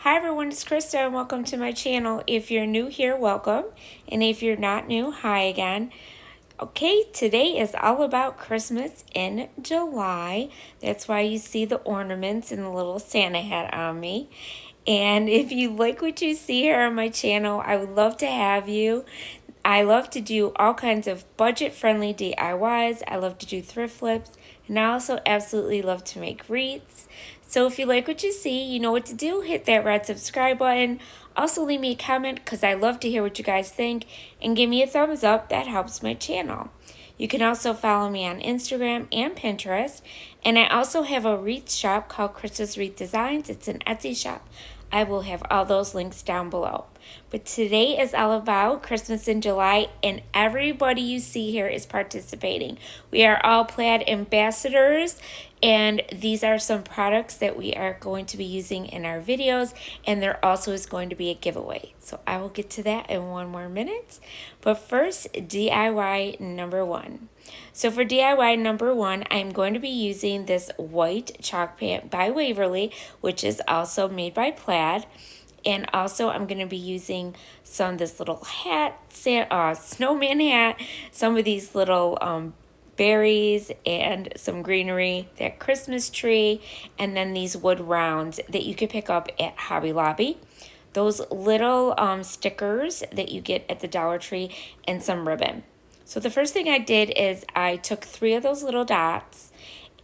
Hi everyone, it's Krista and welcome to my channel. If you're new here, welcome. And if you're not new, hi again. Okay, today is all about Christmas in July. That's why you see the ornaments and the little Santa hat on me. And if you like what you see here on my channel, I would love to have you. I love to do all kinds of budget-friendly DIYs. I love to do thrift flips, and I also absolutely love to make wreaths. So if you like what you see, you know what to do. Hit that red subscribe button. Also leave me a comment because I love to hear what you guys think, and give me a thumbs up. That helps my channel. You can also follow me on Instagram and Pinterest. And I also have a wreath shop called Krista's Wreath Designs. It's an Etsy shop. I will have all those links down below. But today is all about Christmas in July, and everybody you see here is participating. We are all Plaid ambassadors, and these are some products that we are going to be using in our videos, and there also is going to be a giveaway. So I will get to that in one more minute. But first, DIY number one. So for DIY number one, I'm going to be using this white chalk paint by Waverly, which is also made by Plaid. And also I'm going to be using some of this little hat, snowman hat, some of these little berries and some greenery, that Christmas tree, and then these wood rounds that you could pick up at Hobby Lobby. Those little stickers that you get at the Dollar Tree, and some ribbon. So the first thing I did is I took 3 of those little dots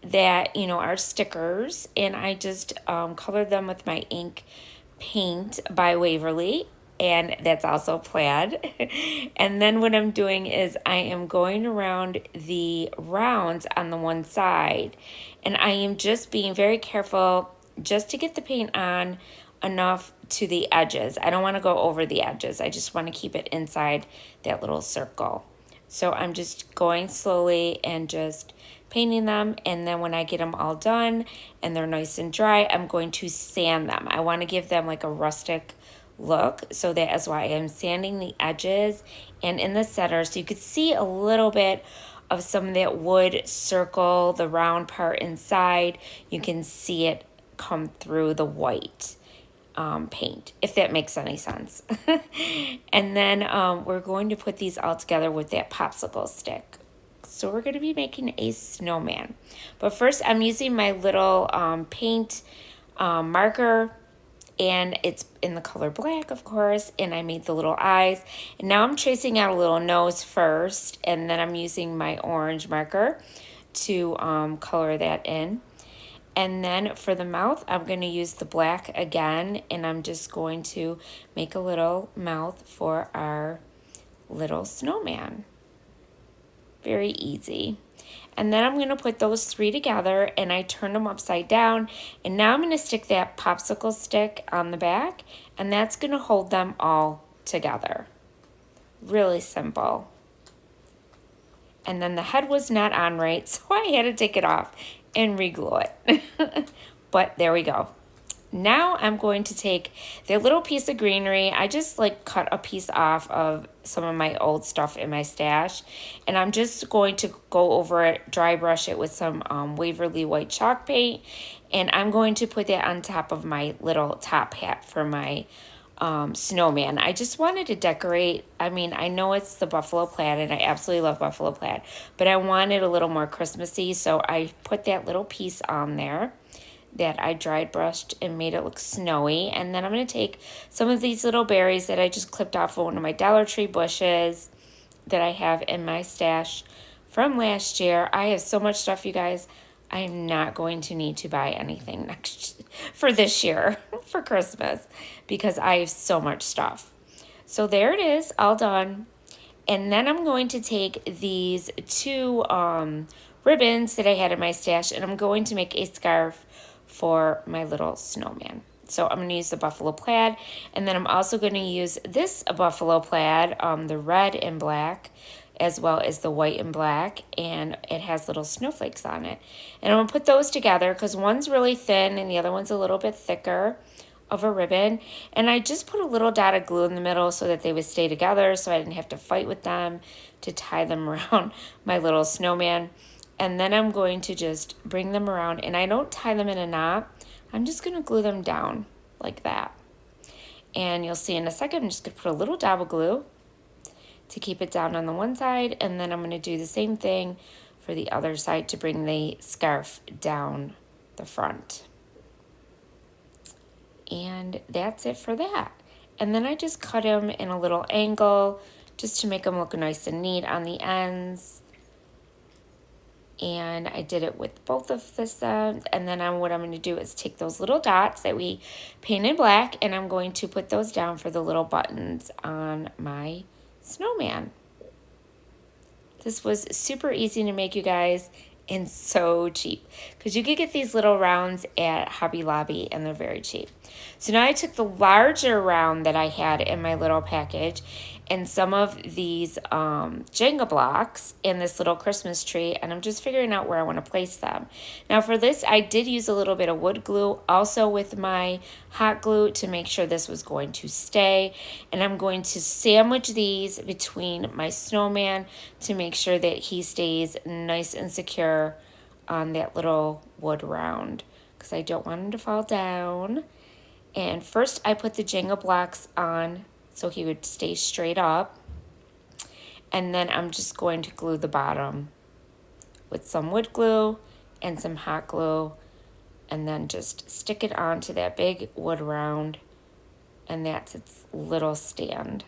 that, you know, are stickers, and I just colored them with my ink paint by Waverly, and that's also Plaid. And then what I'm doing is I am going around the rounds on the one side, and I am just being very careful just to get the paint on enough to the edges. I don't want to go over the edges. I just want to keep it inside that little circle. So I'm just going slowly and just painting them, and then when I get them all done and they're nice and dry, I'm going to sand them. I want to give them like a rustic look, so that is why I'm sanding the edges and in the center, so you could see a little bit of some of that wood circle, the round part inside. You can see it come through the white paint, if that makes any sense. And then we're going to put these all together with that popsicle stick. So we're going to be making a snowman. But first I'm using my little paint marker, and it's in the color black, of course, and I made the little eyes. And now I'm tracing out a little nose first, and then I'm using my orange marker to color that in. And then for the mouth, I'm going to use the black again, and I'm just going to make a little mouth for our little snowman. Very easy. And then I'm going to put those 3 together, and I turn them upside down. And now I'm going to stick that popsicle stick on the back, and that's going to hold them all together. Really simple. And then the head was not on right, so I had to take it off and re-glue it. But there we go. Now I'm going to take the little piece of greenery. I just like cut a piece off of some of my old stuff in my stash, and I'm just going to go over it, dry brush it with some Waverly white chalk paint, and I'm going to put that on top of my little top hat for my snowman. I just wanted to decorate. I mean, I know it's the buffalo plaid, and I absolutely love buffalo plaid, but I wanted a little more Christmassy, so I put that little piece on there that I dry brushed and made it look snowy. And then I'm going to take some of these little berries that I just clipped off of one of my Dollar Tree bushes that I have in my stash from last year. I have so much stuff, you guys. I'm not going to need to buy anything for this year for Christmas, because I have so much stuff. So there it is, all done. And then I'm going to take these 2 ribbons that I had in my stash, and I'm going to make a scarf for my little snowman. So I'm going to use the buffalo plaid, and then I'm also going to use this buffalo plaid, the red and black, as well as the white and black, and it has little snowflakes on it. And I'm going to put those together because one's really thin and the other one's a little bit thicker of a ribbon. And I just put a little dot of glue in the middle so that they would stay together, so I didn't have to fight with them to tie them around my little snowman. And then I'm going to just bring them around, and I don't tie them in a knot. I'm just going to glue them down like that. And you'll see in a second, I'm just going to put a little dab of glue to keep it down on the one side. And then I'm going to do the same thing for the other side to bring the scarf down the front. And that's it for that. And then I just cut them in a little angle just to make them look nice and neat on the ends. And I did it with both of this ends. And then what I'm going to do is take those little dots that we painted black, and I'm going to put those down for the little buttons on my snowman. This was super easy to make, you guys, and so cheap, because you could get these little rounds at Hobby Lobby and they're very cheap. So now I took the larger round that I had in my little package and some of these Jenga blocks in this little Christmas tree, and I'm just figuring out where I want to place them. Now for this, I did use a little bit of wood glue also with my hot glue to make sure this was going to stay, and I'm going to sandwich these between my snowman to make sure that he stays nice and secure on that little wood round, because I don't want him to fall down. And first I put the Jenga blocks on so he would stay straight up. And then I'm just going to glue the bottom with some wood glue and some hot glue, and then just stick it onto that big wood round, and that's its little stand.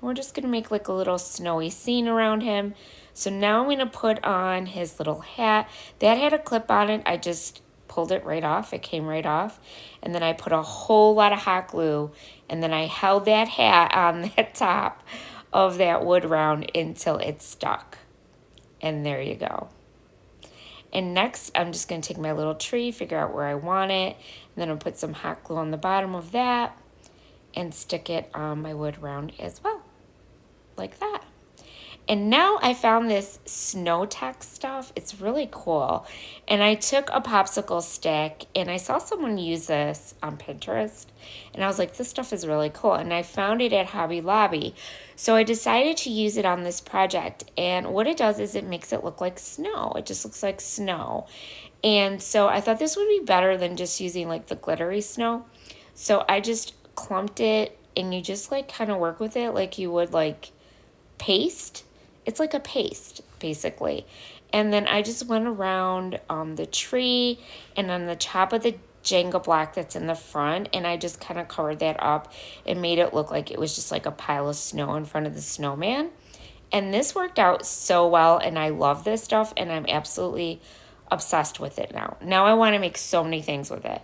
We're just going to make like a little snowy scene around him. So now I'm going to put on his little hat. That had a clip on it. I just pulled it right off. It came right off. And then I put a whole lot of hot glue, and then I held that hat on the top of that wood round until it stuck. And there you go. And next, I'm just going to take my little tree, figure out where I want it, and then I'll put some hot glue on the bottom of that and stick it on my wood round as well, like that. And now I found this snow tech stuff. It's really cool. And I took a popsicle stick, and I saw someone use this on Pinterest, and I was like, this stuff is really cool. And I found it at Hobby Lobby. So I decided to use it on this project. And what it does is it makes it look like snow. It just looks like snow. And so I thought this would be better than just using like the glittery snow. So I just clumped it, and you just like kind of work with it like you would like paste. It's like a paste, basically. And then I just went around the tree and on the top of the Jenga block that's in the front, and I just kind of covered that up and made it look like it was just like a pile of snow in front of the snowman. And this worked out so well, and I love this stuff, and I'm absolutely obsessed with it now. Now I want to make so many things with it.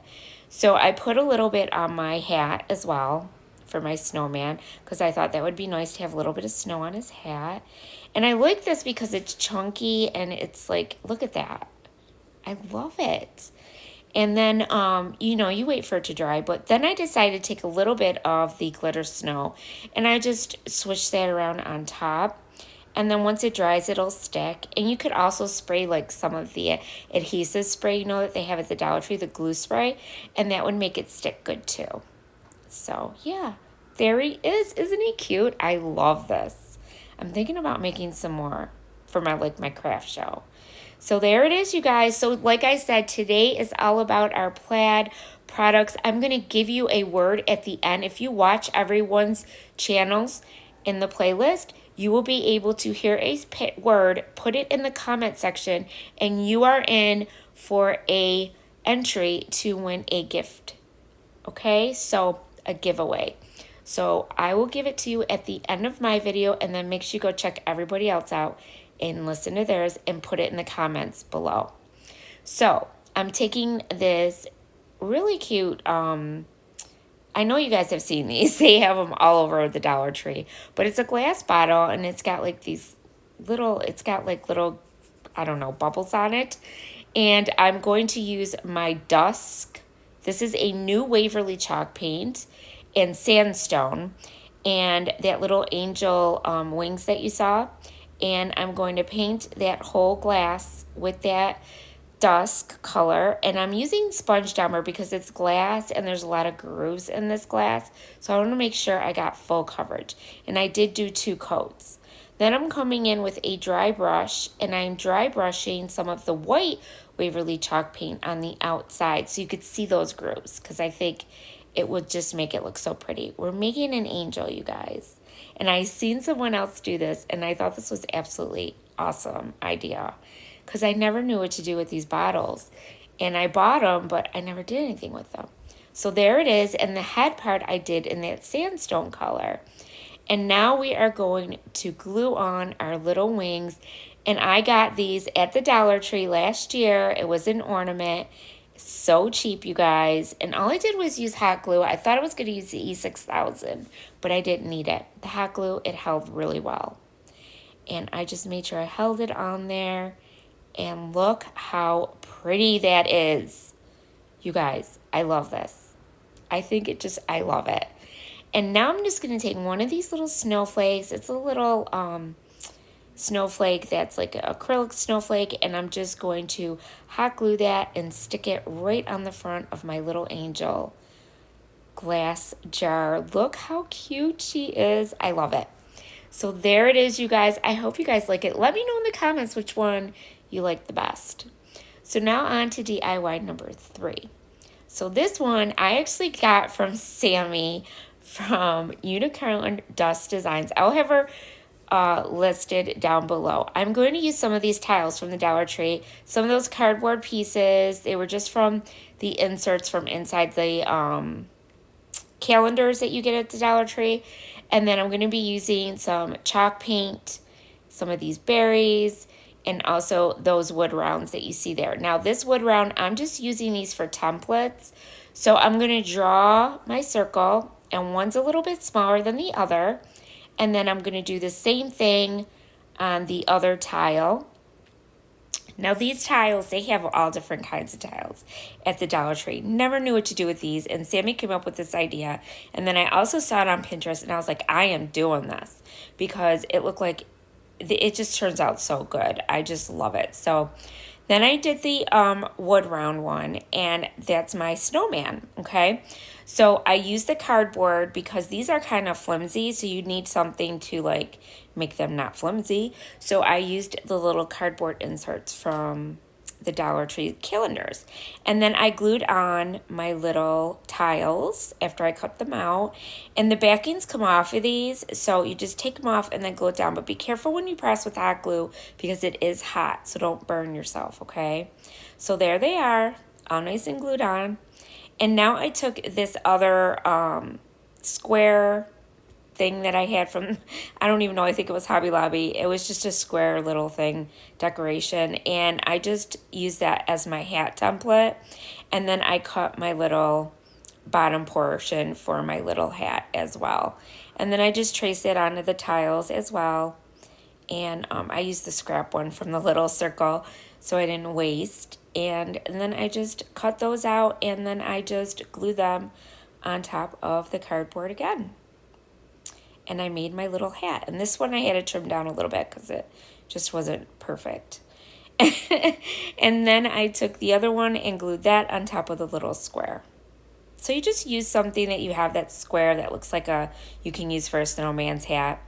So I put a little bit on my hat as well for my snowman, because I thought that would be nice to have a little bit of snow on his hat. And I like this because it's chunky, and it's like, look at that. I love it. And then, you know, you wait for it to dry. But then I decided to take a little bit of the glitter snow, and I just switched that around on top. And then once it dries, it'll stick. And you could also spray like some of the adhesive spray, you know, that they have at the Dollar Tree, the glue spray. And that would make it stick good too. So, yeah, there he is. Isn't he cute? I love this. I'm thinking about making some more for my craft show. So there it is, you guys. So like I said, today is all about our Plaid products. I'm going to give you a word at the end. If you watch everyone's channels in the playlist, you will be able to hear a word, put it in the comment section, and you are in for a entry to win a gift. Okay, so a giveaway. So I will give it to you at the end of my video, and then make sure you go check everybody else out and listen to theirs and put it in the comments below. So I'm taking this really cute, I know you guys have seen these. They have them all over the Dollar Tree, but it's a glass bottle, and it's got like these little, I don't know, bubbles on it. And I'm going to use my Dusk. This is a new Waverly chalk paint and sandstone, and that little angel wings that you saw. And I'm going to paint that whole glass with that dusk color. And I'm using sponge dumber because it's glass and there's a lot of grooves in this glass. So I want to make sure I got full coverage. And I did do 2 coats. Then I'm coming in with a dry brush, and I'm dry brushing some of the white Waverly chalk paint on the outside so you could see those grooves, because I think it would just make it look so pretty. We're making an angel, you guys. And I seen someone else do this, and I thought this was absolutely awesome idea because I never knew what to do with these bottles. And I bought them, but I never did anything with them. So there it is, and the head part I did in that sandstone color. And now we are going to glue on our little wings. And I got these at the Dollar Tree last year. It was an ornament. So cheap, you guys. And all I did was use hot glue. I thought I was going to use the E6000, but I didn't need it. The hot glue, it held really well. And I just made sure I held it on there. And look how pretty that is. You guys, I love this. I love it. And now I'm just going to take one of these little snowflakes. It's a little snowflake that's like an acrylic snowflake. And I'm just going to hot glue that and stick it right on the front of my little angel glass jar. Look how cute she is. I love it. So there it is, you guys. I hope you guys like it. Let me know in the comments which one you like the best. So now on to DIY number 3. So this one I actually got from Sammy from Unicorn Dust Designs. I'll have her listed down below. I'm going to use some of these tiles from the Dollar Tree. Some of those cardboard pieces, they were just from the inserts from inside the calendars that you get at the Dollar Tree. And then I'm going to be using some chalk paint, some of these berries, and also those wood rounds that you see there. Now this wood round, I'm just using these for templates. So I'm going to draw my circle, and one's a little bit smaller than the other. And then I'm going to do the same thing on the other tile. Now these tiles, they have all different kinds of tiles at the Dollar Tree. Never knew what to do with these, and Sammy came up with this idea. And then I also saw it on Pinterest, and I was like, I am doing this because it looked like it just turns out so good. I just love it. So then I did the wood round one, and that's my snowman, okay? So I used the cardboard because these are kind of flimsy, so you need something to like make them not flimsy. So I used the little cardboard inserts from the Dollar Tree calendars. And then I glued on my little tiles after I cut them out. And the backings come off of these, so you just take them off and then glue it down. But be careful when you press with hot glue because it is hot, so don't burn yourself, okay? So there they are, all nice and glued on. And now I took this other square thing that I had from, I don't even know, I think it was Hobby Lobby. It was just a square little thing, decoration. And I just used that as my hat template. And then I cut my little bottom portion for my little hat as well. And then I just traced it onto the tiles as well. And I used the scrap one from the little circle so I didn't waste. And then I just cut those out, and then I just glued them on top of the cardboard again. And I made my little hat. And this one I had to trim down a little bit because it just wasn't perfect. And then I took the other one and glued that on top of the little square. So you just use something that you have that's square that looks like you can use for a snowman's hat.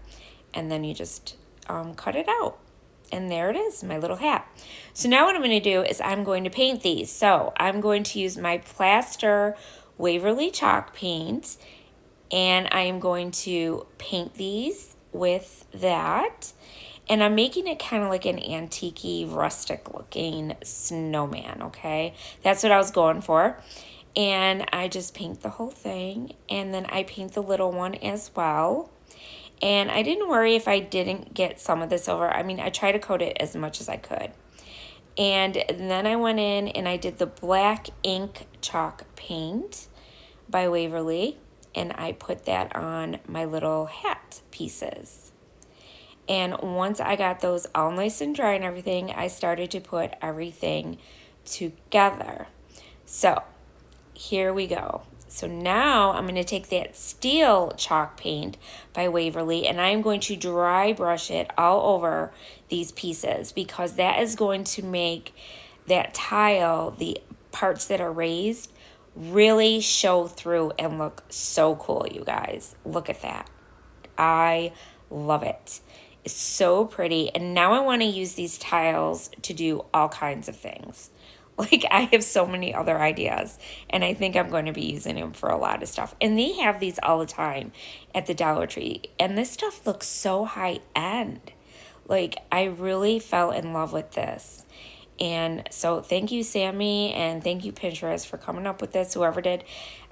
And then you just cut it out. And there it is, my little hat. So now what I'm going to do is I'm going to paint these. So I'm going to use my Plaster Waverly chalk paint. And I am going to paint these with that. And I'm making it kind of like an antique-y, rustic-looking snowman, okay? That's what I was going for. And I just paint the whole thing. And then I paint the little one as well. And I didn't worry if I didn't get some of this over. I mean, I tried to coat it as much as I could. And then I went in and I did the black ink chalk paint by Waverly. And I put that on my little hat pieces. And once I got those all nice and dry and everything, I started to put everything together. So here we go. So now I'm going to take that steel chalk paint by Waverly, and I'm going to dry brush it all over these pieces because that is going to make that tile, the parts that are raised, really show through and look so cool, you guys. Look at that. I love it. It's so pretty. And now I want to use these tiles to do all kinds of things. Like, I have so many other ideas, and I think I'm going to be using them for a lot of stuff. And they have these all the time at the Dollar Tree, and this stuff looks so high end. Like, I really fell in love with this. And so thank you, Sammy, and thank you, Pinterest, for coming up with this, whoever did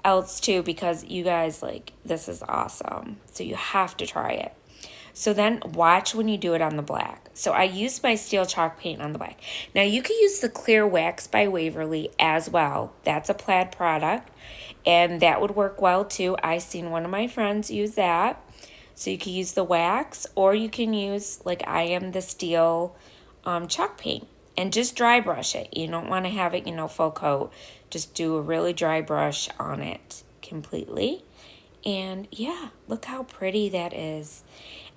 else too, because you guys, like, this is awesome. So you have to try it. So then watch when you do it on the black. So I used my steel chalk paint on the black. Now you could use the clear wax by Waverly as well. That's a Plaid product, and that would work well too. I seen one of my friends use that. So you can use the wax, or you can use, like I am, the steel chalk paint. And just dry brush it. You don't want to have it, full coat. Just do a really dry brush on it completely. And yeah, look how pretty that is.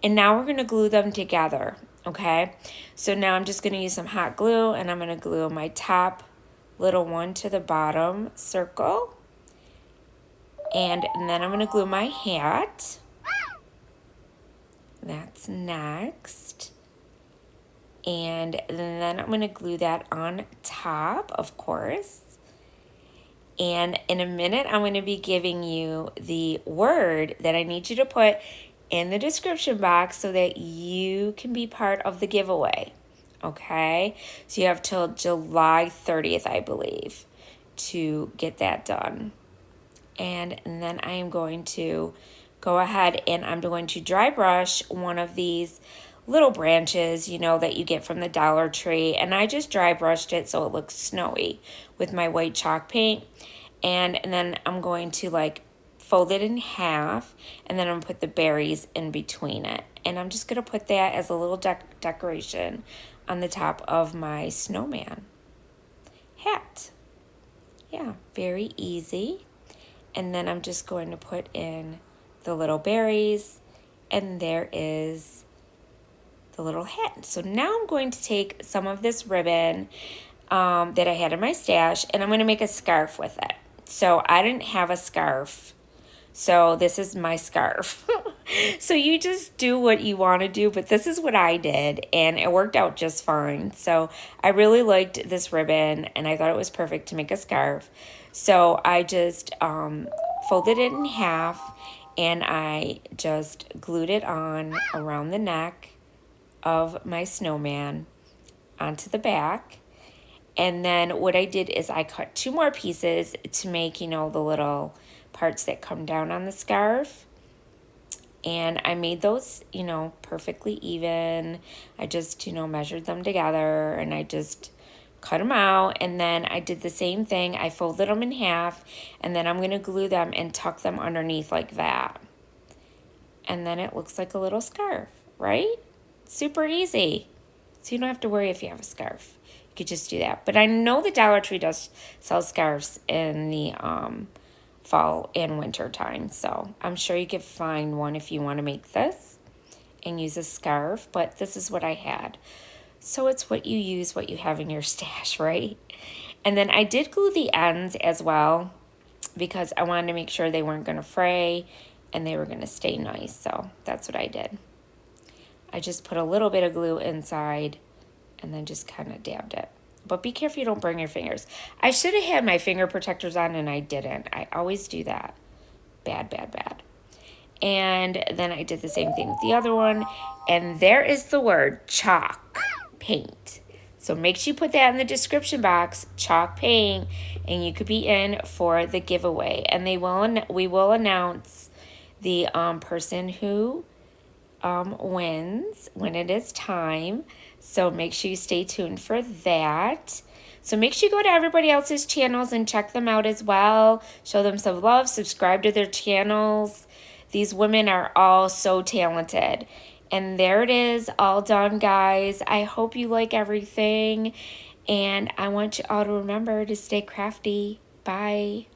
And now we're going to glue them together, okay? So now I'm just going to use some hot glue, and I'm going to glue my top little one to the bottom circle. And then I'm going to glue my hat. That's next. And then I'm going to glue that on top, of course. And in a minute, I'm going to be giving you the word that I need you to put in the description box so that you can be part of the giveaway. Okay? So you have till July 30th, I believe, to get that done. And then I am going to go ahead and I'm going to dry brush one of these little branches, that you get from the Dollar Tree. And I just dry brushed it so it looks snowy with my white chalk paint. And then I'm going to fold it in half, and then I'm going to put the berries in between it. And I'm just going to put that as a little decoration on the top of my snowman hat. Yeah, very easy. And then I'm just going to put in the little berries, and there is the little hat. So now I'm going to take some of this ribbon that I had in my stash, and I'm going to make a scarf with it. So I didn't have a scarf, so this is my scarf. So you just do what you want to do, but this is what I did, and it worked out just fine. So I really liked this ribbon, and I thought it was perfect to make a scarf. So I just folded it in half, and I just glued it on around the neck of my snowman onto the back. And then what I did is I cut 2 more pieces to make, the little parts that come down on the scarf. And I made those, perfectly even. I just, measured them together, and I just cut them out. And then I did the same thing. I folded them in half, and then I'm going to glue them and tuck them underneath like that. And then it looks like a little scarf, right? Super easy. So you don't have to worry if you have a scarf. You could just do that. But I know the Dollar Tree does sell scarves in the fall and winter time. So I'm sure you could find one if you want to make this and use a scarf. But this is what I had. So it's what you use, what you have in your stash, right? And then I did glue the ends as well because I wanted to make sure they weren't going to fray and they were going to stay nice. So that's what I did. I just put a little bit of glue inside and then just kind of dabbed it. But be careful you don't burn your fingers. I should have had my finger protectors on, and I didn't. I always do that. Bad, bad, bad. And then I did the same thing with the other one. And there is the word chalk paint. So make sure you put that in the description box, chalk paint, and you could be in for the giveaway. And we will announce the person who wins when it is time. So make sure you stay tuned for that. So make sure you go to everybody else's channels and check them out as well. Show them some love. Subscribe to their channels. These women are all so talented. And there it is, all done, guys. I hope you like everything. And I want you all to remember to stay crafty. Bye.